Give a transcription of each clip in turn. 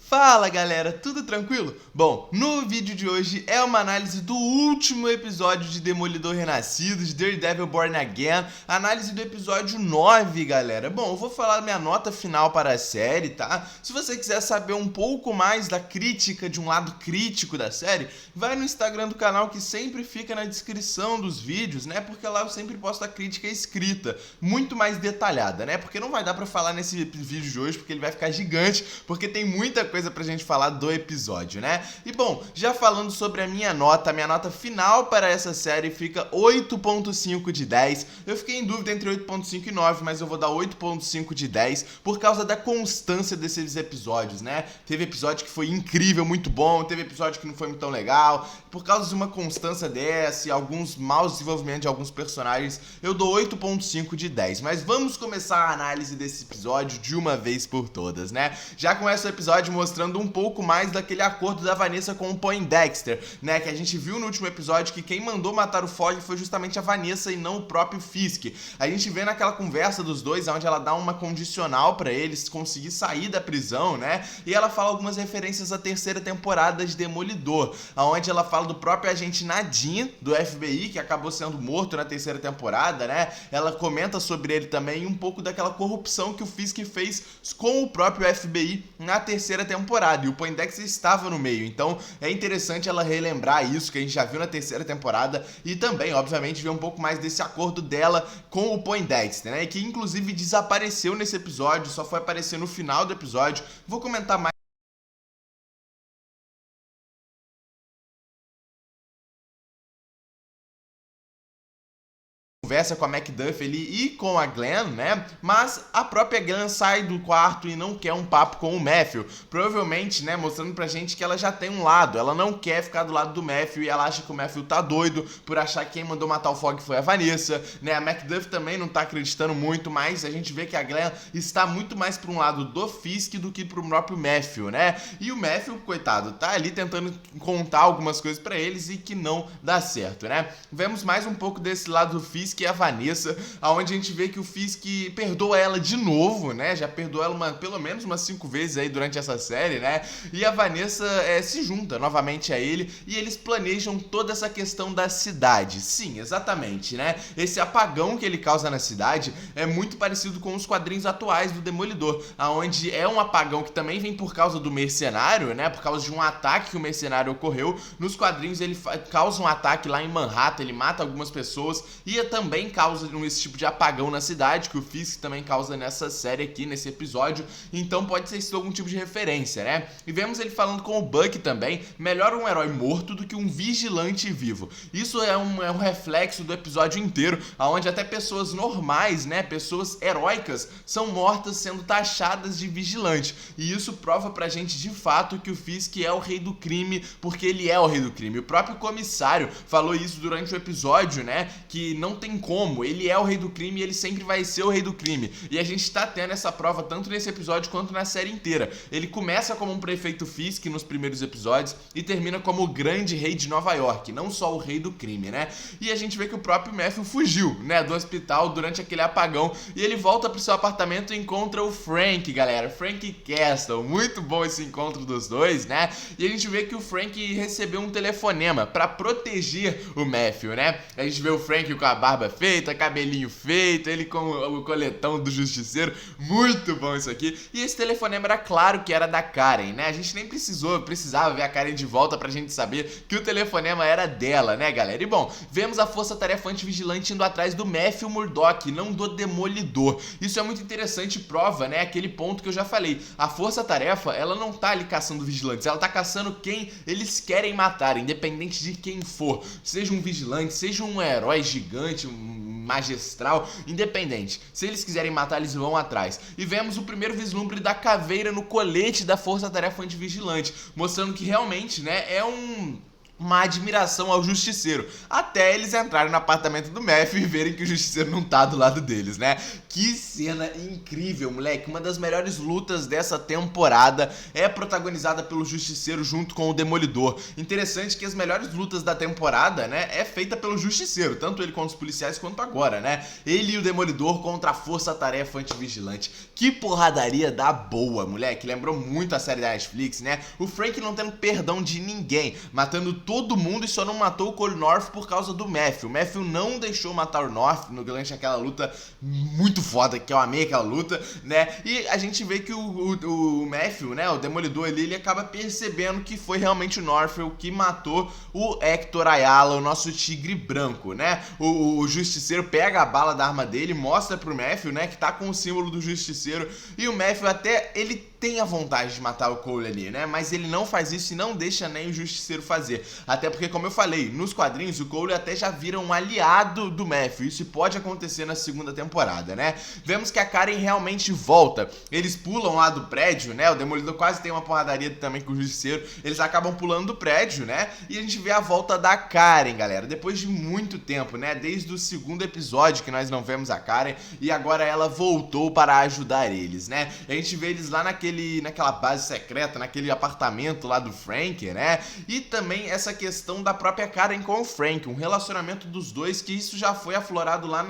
Fala galera, tudo tranquilo? Bom, no vídeo de hoje é uma análise do último episódio de Demolidor Renascido, de Daredevil Born Again, análise do episódio 9, galera. Bom, eu vou falar minha nota final para a série, tá? Se você quiser saber um pouco mais da crítica, de um lado crítico da série, vai no Instagram do canal que sempre fica na descrição dos vídeos, né? Porque lá eu sempre posto a crítica escrita, muito mais detalhada, né? Porque não vai dar pra falar nesse vídeo de hoje, porque ele vai ficar gigante, porque tem muita coisa pra gente falar do episódio, né? E bom, já falando sobre a minha nota final para essa série fica 8.5 de 10. Eu fiquei em dúvida entre 8.5 e 9, mas eu vou dar 8.5 de 10 por causa da constância desses episódios, né? Teve episódio que foi incrível, muito bom, teve episódio que não foi muito tão legal. Por causa de uma constância dessa e alguns maus desenvolvimentos de alguns personagens, eu dou 8.5 de 10. Mas vamos começar a análise desse episódio de uma vez por todas, né? Já começa o episódio mostrando um pouco mais daquele acordo da Vanessa com o Poindexter, né? Que a gente viu no último episódio que quem mandou matar o Fogg foi justamente a Vanessa e não o próprio Fisk. A gente vê naquela conversa dos dois, onde ela dá uma condicional pra eles conseguir sair da prisão, né? E ela fala algumas referências à terceira temporada de Demolidor, onde ela fala do próprio agente Nadim, do FBI, que acabou sendo morto na terceira temporada, né? Ela comenta sobre ele também e um pouco daquela corrupção que o Fisk fez com o próprio FBI na terceira temporada, e o Poindexter estava no meio, então é interessante ela relembrar isso que a gente já viu na terceira temporada e também, obviamente, ver um pouco mais desse acordo dela com o Poindexter, né? Que inclusive desapareceu nesse episódio, só foi aparecer no final do episódio. Vou comentar mais conversa com a Macduff ali e com a Glenn, né? Mas a própria Glenn sai do quarto e não quer um papo com o Matthew. Provavelmente, né, mostrando pra gente que ela já tem um lado. Ela não quer ficar do lado do Matthew e ela acha que o Matthew tá doido por achar que quem mandou matar o Fogg foi a Vanessa, né? A Macduff também não tá acreditando muito, mas a gente vê que a Glenn está muito mais pra um lado do Fisk do que pro próprio Matthew, né? E o Matthew, coitado, tá ali tentando contar algumas coisas pra eles e que não dá certo, né? Vemos mais um pouco desse lado do Fisk e a Vanessa, aonde a gente vê que o Fisk perdoa ela de novo, né? Já perdoou ela pelo menos umas 5 vezes aí durante essa série, né? E a Vanessa se junta novamente a ele e eles planejam toda essa questão da cidade. Sim, exatamente, né? Esse apagão que ele causa na cidade é muito parecido com os quadrinhos atuais do Demolidor, aonde é um apagão que também vem por causa do mercenário, né? Por causa de um ataque que o mercenário ocorreu. Nos quadrinhos ele causa um ataque lá em Manhattan, ele mata algumas pessoas e também causa esse tipo de apagão na cidade, que o Fisk também causa nessa série aqui, nesse episódio, então pode ser isso algum tipo de referência, né? E vemos ele falando com o Buck também, melhor um herói morto do que um vigilante vivo. Isso é um reflexo do episódio inteiro, onde até pessoas normais, né, pessoas heróicas, são mortas sendo taxadas de vigilante, e isso prova pra gente de fato que o Fisk é o rei do crime, porque ele é o rei do crime. O próprio comissário falou isso durante o episódio, né, que não tem como, ele é o rei do crime e ele sempre vai ser o rei do crime. E a gente tá tendo essa prova tanto nesse episódio quanto na série inteira. Ele começa como um prefeito Fisk nos primeiros episódios e termina como o grande rei de Nova York, não só o rei do crime, né? E a gente vê que o próprio Matthew fugiu, né, do hospital durante aquele apagão e ele volta pro seu apartamento e encontra o Frank, galera, Frank Castle. Muito bom esse encontro dos dois, né? E a gente vê que o Frank recebeu um telefonema pra proteger o Matthew, né? A gente vê o Frank com a barba feita, cabelinho feito, ele com o coletão do justiceiro, muito bom isso aqui. E esse telefonema era claro que era da Karen, né? A gente nem precisava ver a Karen de volta pra gente saber que o telefonema era dela, né, galera? E bom, vemos a força-tarefa anti-vigilante indo atrás do Matthew Murdock, não do Demolidor. Isso é muito interessante, prova, né, aquele ponto que eu já falei. A força-tarefa, ela não tá ali caçando vigilantes, ela tá caçando quem eles querem matar, independente de quem for. Seja um vigilante, seja um herói gigante, magistral, independente. Se eles quiserem matar, eles vão atrás. E vemos o primeiro vislumbre da caveira no colete da Força-Tarefa Antivigilante, mostrando que realmente, né, é uma admiração ao Justiceiro, até eles entrarem no apartamento do Matthew e verem que o Justiceiro não tá do lado deles, né? Que cena incrível, moleque. Uma das melhores lutas dessa temporada é protagonizada pelo Justiceiro junto com o Demolidor. Interessante que as melhores lutas da temporada, né, é feita pelo Justiceiro, tanto ele contra os policiais quanto agora, né? Ele e o Demolidor contra a Força-Tarefa Antivigilante. Que porradaria da boa, moleque. Lembrou muito a série da Netflix, né? O Frank não tendo perdão de ninguém, matando todo mundo e só não matou o Cole North por causa do Matthew. O Matthew não deixou matar o North no durante aquela luta muito foda, que eu amei aquela luta, né? E a gente vê que o Matthew, né, o Demolidor ali, ele acaba percebendo que foi realmente o North que matou o Hector Ayala, o nosso tigre branco, né? O Justiceiro pega a bala da arma dele, mostra pro Matthew, né, que tá com o símbolo do Justiceiro, e o Matthew até, ele tem a vontade de matar o Cole ali, né? Mas ele não faz isso e não deixa nem o Justiceiro fazer. Até porque, como eu falei, nos quadrinhos o Cole até já vira um aliado do Matthew. Isso pode acontecer na segunda temporada, né? Vemos que a Karen realmente volta. Eles pulam lá do prédio, né? O Demolidor quase tem uma porradaria também com o Justiceiro. Eles acabam pulando do prédio, né? E a gente vê a volta da Karen, galera. Depois de muito tempo, né? Desde o segundo episódio que nós não vemos a Karen. E agora ela voltou para ajudar eles, né? E a gente vê eles lá naquela base secreta, naquele apartamento lá do Frank, né? E também essa questão da própria Karen com o Frank, um relacionamento dos dois, que isso já foi aflorado lá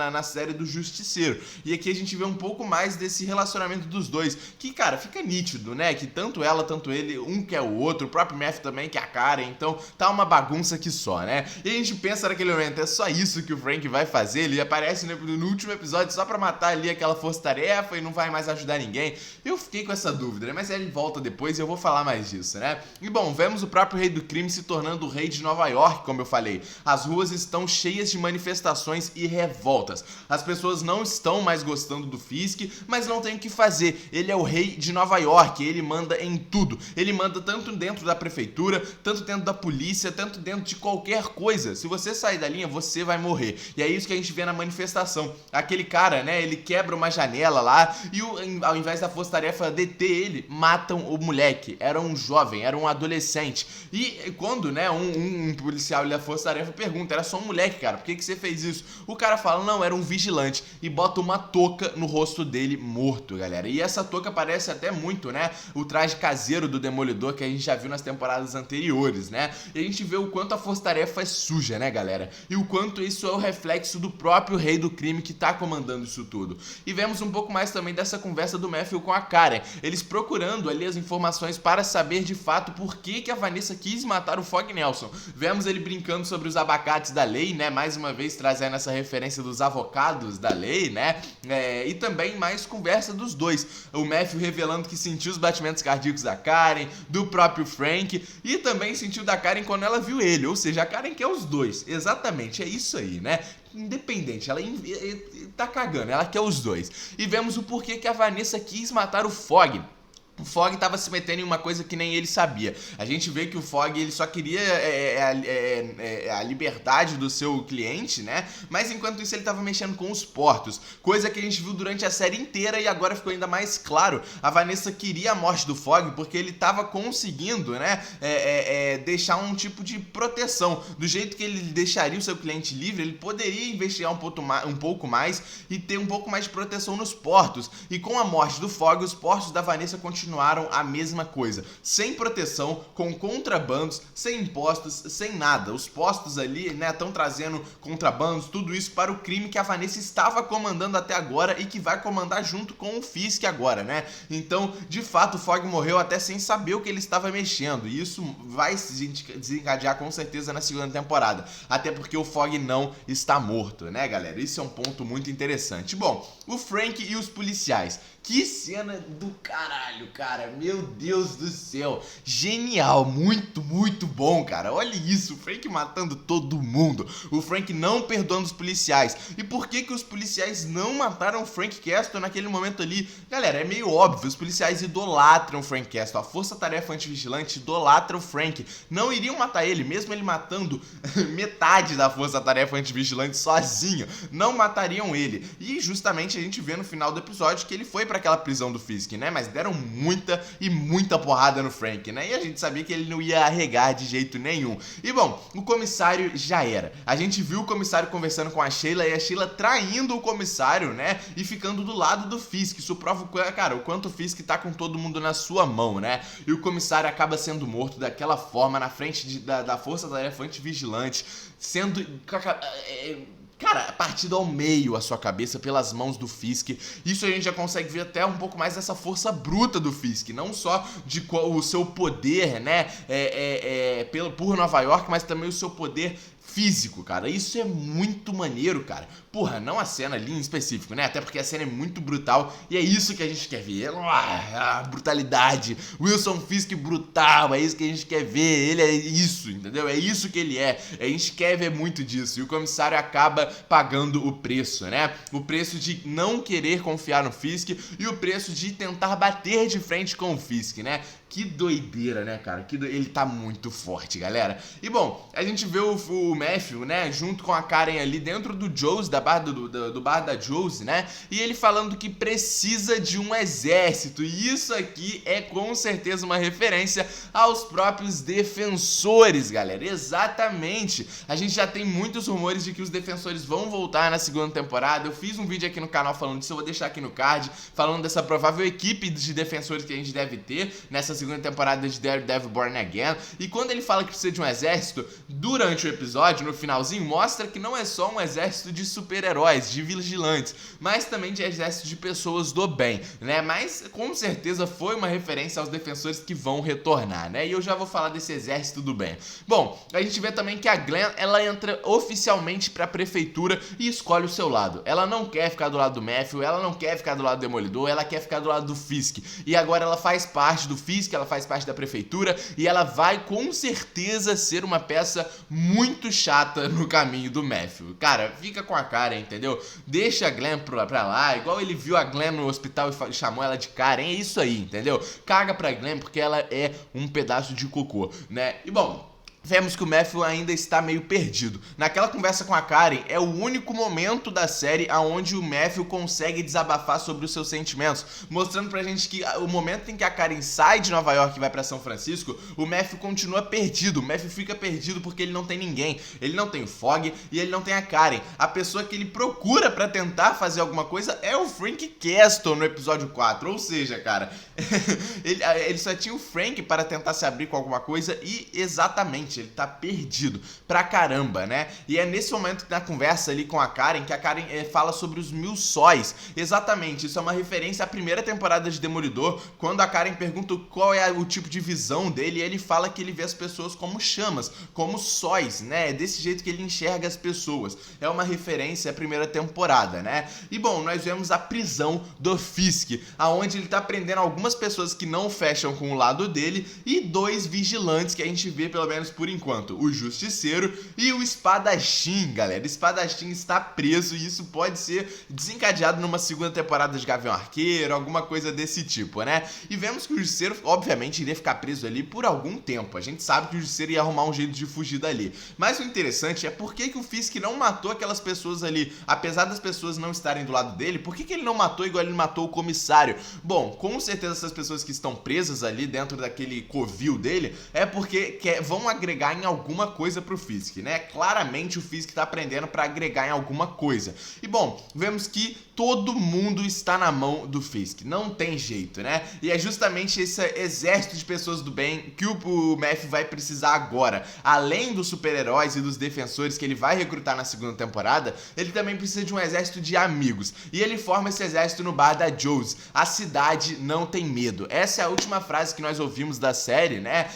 na série do Justiceiro. E aqui a gente vê um pouco mais desse relacionamento dos dois, que, cara, fica nítido, né? Que tanto ela, tanto ele, um quer o outro, o próprio Matthew também quer a Karen, então tá uma bagunça aqui só, né? E a gente pensa naquele momento, é só isso que o Frank vai fazer? Ele aparece no último episódio só pra matar ali aquela força-tarefa e não vai mais ajudar ninguém. Eu fiquei com essa dúvida, né? Mas ele volta depois e eu vou falar mais disso, né? E bom, vemos o próprio Rei do Crime se tornando o rei de Nova York, como eu falei. As ruas estão cheias de manifestações e revoltas. As pessoas não estão mais gostando do Fisk, mas não tem o que fazer. Ele é o rei de Nova York, ele manda em tudo. Ele manda tanto dentro da prefeitura, tanto dentro da polícia, tanto dentro de qualquer coisa. Se você sair da linha, você vai morrer. E é isso que a gente vê na manifestação. Aquele cara, né, ele quebra uma janela lá e ao invés da força-tarefa deter ele, matam o moleque. Era um jovem, era um adolescente. E quando, né, um policial da força-tarefa pergunta, era só um moleque, cara, por que você fez isso? O cara fala, não, era um vigilante, e bota uma touca no rosto dele morto, galera. E essa touca parece até muito, né, o traje caseiro do Demolidor que a gente já viu nas temporadas anteriores, né? E a gente vê o quanto a força-tarefa é suja, né, galera? E o quanto isso é o reflexo do próprio Rei do Crime que tá comandando isso tudo. E vemos um pouco mais também dessa conversa do Matthew com a Karen, eles procurando ali as informações para saber de fato por que a Vanessa quis matar o Fog Nelson. Vemos ele brincando sobre os abacates da lei, né? Mais uma vez trazendo essa referência dos avocados da lei, né? E também mais conversa dos dois. O Matthew revelando que sentiu os batimentos cardíacos da Karen, do próprio Frank, e também sentiu da Karen quando ela viu ele. Ou seja, a Karen quer os dois. Exatamente, é isso aí, né? Independente, ela tá cagando, ela quer os dois. E vemos o porquê que a Vanessa quis matar o Fog. O Fog tava se metendo em uma coisa que nem ele sabia. A gente vê que o Fog, ele só queria a liberdade do seu cliente, né? Mas enquanto isso ele tava mexendo com os portos. Coisa que a gente viu durante a série inteira e agora ficou ainda mais claro. A Vanessa queria a morte do Fog porque ele tava conseguindo, né? Deixar um tipo de proteção. Do jeito que ele deixaria o seu cliente livre, ele poderia investigar um pouco mais e ter um pouco mais de proteção nos portos. E com a morte do Fog, os portos da Vanessa continuaram a mesma coisa, sem proteção, com contrabandos, sem impostos, sem nada. Os postos ali, né, estão trazendo contrabandos, tudo isso para o crime que a Vanessa estava comandando até agora e que vai comandar junto com o Fisk agora, né? Então, de fato, o Fog morreu até sem saber o que ele estava mexendo, e isso vai se desencadear com certeza na segunda temporada, até porque o Fog não está morto, né, galera? Isso é um ponto muito interessante. Bom, o Frank e os policiais. Que cena do caralho, cara. Meu Deus do céu. Genial. Muito, muito bom, cara. Olha isso. O Frank matando todo mundo. O Frank não perdoando os policiais. E por que os policiais não mataram o Frank Castle naquele momento ali? Galera, é meio óbvio. Os policiais idolatram o Frank Castle. A Força-Tarefa Antivigilante idolatra o Frank. Não iriam matar ele, mesmo ele matando metade da Força-Tarefa Antivigilante sozinho. Não matariam ele. E justamente a gente vê no final do episódio que ele foi pra pra aquela prisão do Fisk, né? Mas deram muita e muita porrada no Frank, né? E a gente sabia que ele não ia arregar de jeito nenhum. E bom, o comissário já era. A gente viu o comissário conversando com a Sheila e a Sheila traindo o comissário, né? E ficando do lado do Fisk. Isso prova, cara, o quanto o Fisk tá com todo mundo na sua mão, né? E o comissário acaba sendo morto daquela forma na frente da Força da Elefante Vigilante, sendo... Cara, partido ao meio a sua cabeça pelas mãos do Fisk. Isso a gente já consegue ver até um pouco mais dessa força bruta do Fisk. Não só de o seu poder, né, por Nova York, mas também o seu poder físico, cara. Isso é muito maneiro, cara. Porra, não a cena ali em específico, né? Até porque a cena é muito brutal e é isso que a gente quer ver. Brutalidade. Wilson Fisk brutal, é isso que a gente quer ver. Ele é isso, entendeu? É isso que ele é. A gente quer ver muito disso. E o comissário acaba pagando o preço, né? O preço de não querer confiar no Fisk e o preço de tentar bater de frente com o Fisk, né? Que doideira, né, cara? Ele tá muito forte, galera. E bom, a gente vê o Matthew, né, junto com a Karen ali dentro do Joe's, do bar da Joe's, né? E ele falando que precisa de um exército. E isso aqui é com certeza uma referência aos próprios defensores, galera. Exatamente. A gente já tem muitos rumores de que os defensores vão voltar na segunda temporada. Eu fiz um vídeo aqui no canal falando disso, eu vou deixar aqui no card, falando dessa provável equipe de defensores que a gente deve ter nessa segunda temporada de Daredevil Born Again. E quando ele fala que precisa de um exército, durante o episódio, no finalzinho, mostra que não é só um exército de super-heróis, de vigilantes, mas também de exército de pessoas do bem, né? Mas com certeza foi uma referência aos defensores que vão retornar, né? E eu já vou falar desse exército do bem. Bom, a gente vê também que a Glenn, ela entra oficialmente pra prefeitura e escolhe o seu lado. Ela não quer ficar do lado do Matthew, ela não quer ficar do lado do Demolidor, ela quer ficar do lado do Fisk. E agora ela faz parte do Fisk, ela faz parte da prefeitura e ela vai com certeza ser uma peça muito chata no caminho do Matthew. Cara, fica com a cara, entendeu? Deixa a Glenn pra lá, igual ele viu a Glenn no hospital e chamou ela de Karen, é isso aí, entendeu? Caga pra Glenn porque ela é um pedaço de cocô, né? E bom, vemos que o Matthew ainda está meio perdido. Naquela conversa com a Karen, é o único momento da série onde o Matthew consegue desabafar sobre os seus sentimentos, mostrando pra gente que o momento em que a Karen sai de Nova York e vai pra São Francisco, o Matthew continua perdido. O Matthew fica perdido porque ele não tem ninguém. Ele não tem o Fogg e ele não tem a Karen. A pessoa que ele procura pra tentar fazer alguma coisa é o Frank Castle no episódio 4. Ou seja, cara, ele só tinha o Frank para tentar se abrir com alguma coisa e exatamente ele tá perdido pra caramba, né? E é nesse momento na conversa ali com a Karen que a Karen fala sobre os 1000 sóis. Exatamente, isso é uma referência à primeira temporada de Demolidor, quando a Karen pergunta qual é o tipo de visão dele e ele fala que ele vê as pessoas como chamas, como sóis, né? É desse jeito que ele enxerga as pessoas. É uma referência à primeira temporada, né? E bom, nós vemos a prisão do Fisk, aonde ele tá prendendo algumas pessoas que não fecham com o lado dele e 2 vigilantes que a gente vê pelo menos por enquanto, o Justiceiro e o Espadachim, galera. O Espadachim está preso e isso pode ser desencadeado numa segunda temporada de Gavião Arqueiro, alguma coisa desse tipo, né? E vemos que o Justiceiro, obviamente, iria ficar preso ali por algum tempo. A gente sabe que o Justiceiro ia arrumar um jeito de fugir dali. Mas o interessante é por que o Fisk não matou aquelas pessoas ali, apesar das pessoas não estarem do lado dele, por que ele não matou igual ele matou o comissário? Bom, com certeza essas pessoas que estão presas ali dentro daquele covil dele é porque vão agregar em alguma coisa pro Fisk, né? Claramente o Fisk tá aprendendo pra agregar em alguma coisa. E bom, vemos que todo mundo está na mão do Fisk, não tem jeito, né? E é justamente esse exército de pessoas do bem que o Matthew vai precisar agora. Além dos super-heróis e dos defensores que ele vai recrutar na segunda temporada, ele também precisa de um exército de amigos. E ele forma esse exército no bar da Joe's. A cidade não tem medo. Essa é a última frase que nós ouvimos da série, né?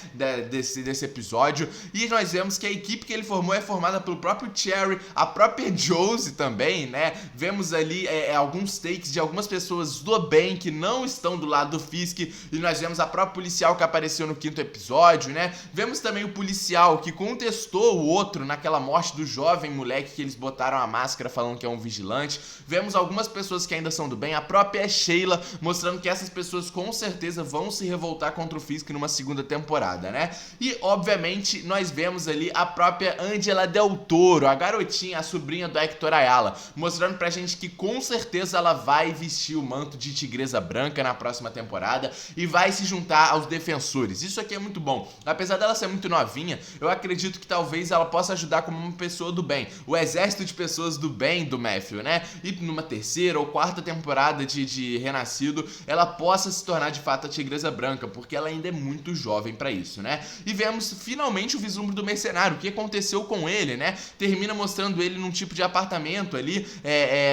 Desse episódio. E nós vemos que a equipe que ele formou é formada pelo próprio Cherry, a própria Josie também, né? Vemos ali alguns takes de algumas pessoas do bem que não estão do lado do Fisk. E nós vemos a própria policial que apareceu no 5º episódio, né? Vemos também o policial que contestou o outro naquela morte do jovem moleque que eles botaram a máscara falando que é um vigilante. Vemos algumas pessoas que ainda são do bem, a própria Sheila, mostrando que essas pessoas com certeza vão se revoltar contra o Fisk numa segunda temporada, né? E, obviamente, finalmente nós vemos ali a própria Angela Del Toro, a garotinha, a sobrinha do Hector Ayala, mostrando pra gente que com certeza ela vai vestir o manto de Tigresa Branca na próxima temporada e vai se juntar aos defensores. Isso aqui é muito bom. Apesar dela ser muito novinha, eu acredito que talvez ela possa ajudar como uma pessoa do bem, o exército de pessoas do bem do Matthew, né? E numa terceira ou quarta temporada de Renascido, ela possa se tornar de fato a Tigresa Branca, porque ela ainda é muito jovem pra isso, né? E vemos finalmente o vislumbre do mercenário, o que aconteceu com ele, né? Termina mostrando ele num tipo de apartamento ali,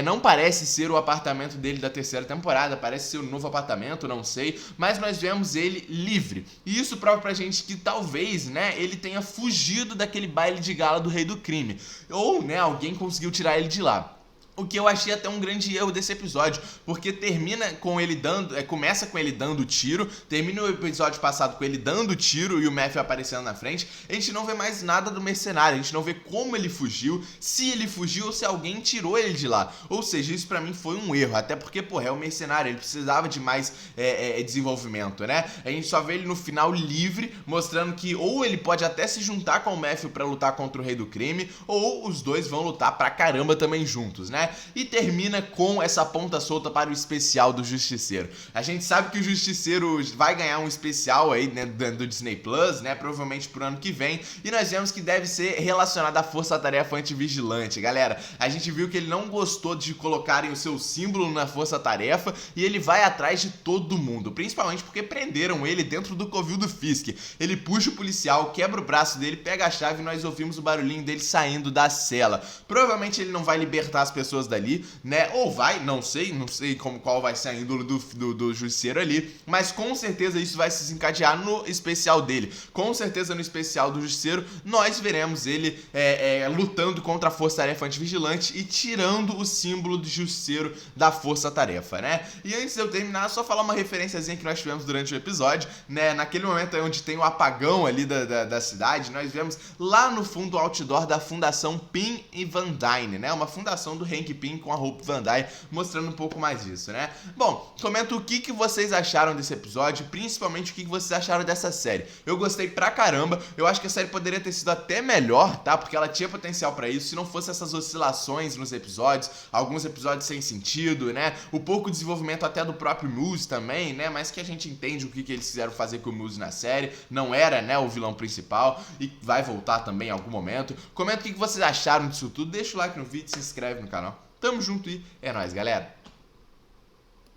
não parece ser o apartamento dele da terceira temporada, parece ser um novo apartamento, não sei, mas nós vemos ele livre. E isso prova pra gente que talvez, né, ele tenha fugido daquele baile de gala do Rei do Crime, ou, né, alguém conseguiu tirar ele de lá. O que eu achei até um grande erro desse episódio, porque termina com ele dando, começa com ele dando tiro, termina o episódio passado com ele dando tiro e o Matthew aparecendo na frente, a gente não vê mais nada do mercenário, a gente não vê como ele fugiu, se ele fugiu ou se alguém tirou ele de lá. Ou seja, isso pra mim foi um erro, até porque, porra, é o mercenário, ele precisava de mais desenvolvimento, né? A gente só vê ele no final livre, mostrando que ou ele pode até se juntar com o Matthew pra lutar contra o Rei do Crime, ou os dois vão lutar pra caramba também juntos, né? E termina com essa ponta solta para o especial do Justiceiro. A gente sabe que o Justiceiro vai ganhar um especial aí, né, do Disney Plus, né, provavelmente pro ano que vem, e nós vemos que deve ser relacionado à Força-Tarefa Antivigilante. Galera, a gente viu que ele não gostou de colocarem o seu símbolo na Força-Tarefa e ele vai atrás de todo mundo, principalmente porque prenderam ele dentro do covil do Fisk. Ele puxa o policial, quebra o braço dele, pega a chave e nós ouvimos o barulhinho dele saindo da cela. Provavelmente ele não vai libertar as pessoas dali, né? Ou vai, não sei qual vai ser a índole do Justiceiro ali, mas com certeza isso vai se desencadear no especial dele. Com certeza no especial do Justiceiro nós veremos ele lutando contra a Força-Tarefa Antivigilante e tirando o símbolo do Justiceiro da Força-Tarefa, né? E antes de eu terminar, só falar uma referenciazinha que nós tivemos durante o episódio, né? Naquele momento onde tem o apagão ali da cidade, nós vemos lá no fundo o outdoor da Fundação Pym e Van Dyne, né? Uma fundação do Hank Pym com a Hope Van Dyne, mostrando um pouco mais disso, né? Bom, comenta o que vocês acharam desse episódio, principalmente o que vocês acharam dessa série. Eu gostei pra caramba, eu acho que a série poderia ter sido até melhor, tá? Porque ela tinha potencial pra isso, se não fosse essas oscilações nos episódios, alguns episódios sem sentido, né? O pouco desenvolvimento até do próprio Moose também, né? Mas que a gente entende o que eles quiseram fazer com o Moose na série, não era, né, o vilão principal e vai voltar também em algum momento. Comenta o que vocês acharam disso tudo, deixa o like no vídeo, se inscreve no canal. Tamo junto e é nóis, galera!